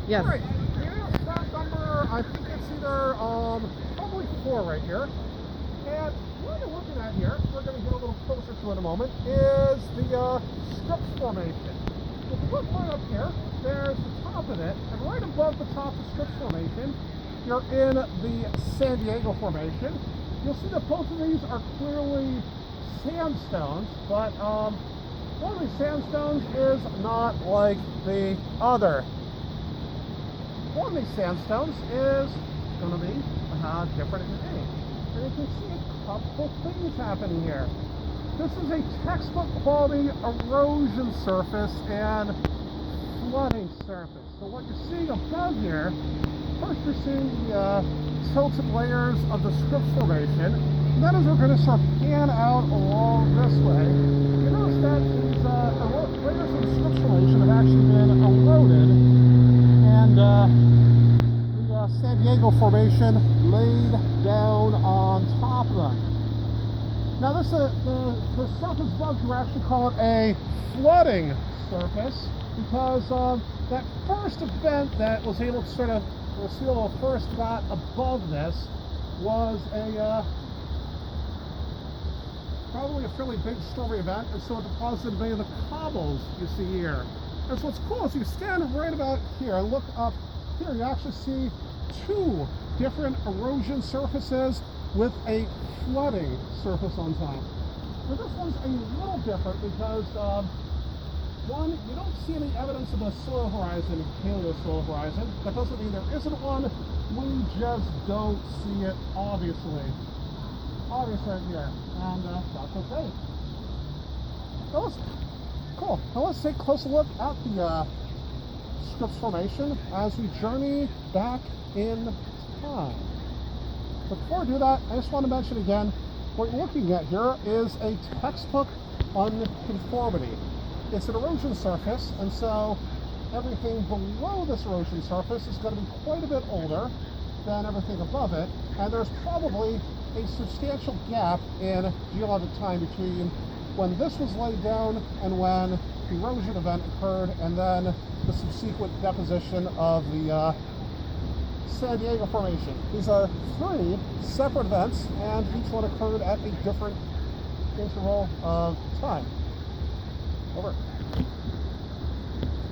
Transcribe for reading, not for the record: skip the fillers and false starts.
Yes. All right, stop number, I think it's either probably 4 right here. And what you're looking at here, we're going to get a little closer to in a moment, is the Scripps Formation. If you look right up here, there's the top of it, and right above the top of Scripps Formation, you're in the San Diego Formation. You'll see that both of these are clearly sandstones, but one of these sandstones is not like the other. One of these sandstones is going to be different in age. And you can see a couple things happening here. This is a textbook quality erosion surface and flooding surface. So what you're seeing above here, first you're seeing the tilted layers of the Scripps Formation. And then as we're going to sort of pan out along this way, you notice that these layers of the Scripps Formation have actually been eroded, and the San Diego Formation laid down on top of them. Now this the surface above, you actually call it a flooding surface, because that first event that was able to sort of, the sea level first got above this was a probably a fairly big stormy event, and so it deposited many of the cobbles you see here. And so what's cool is you stand right about here and look up here, you actually see 2 different erosion surfaces with a flooding surface on top. Now this one's a little different because one, you don't see any evidence of a soil horizon, paleo-soil horizon. That doesn't mean there isn't one, we just don't see it obviously right here, and that's okay. Cool. Now let's take a closer look at the Scripps Formation as we journey back in time. But before I do that, I just want to mention again, what you're looking at here is a textbook unconformity. It's an erosion surface, and so everything below this erosion surface is going to be quite a bit older than everything above it, and there's probably a substantial gap in geologic time between when this was laid down and when the erosion event occurred, and then the subsequent deposition of the San Diego Formation. These are 3 separate events, and each one occurred at a different interval of time. Over.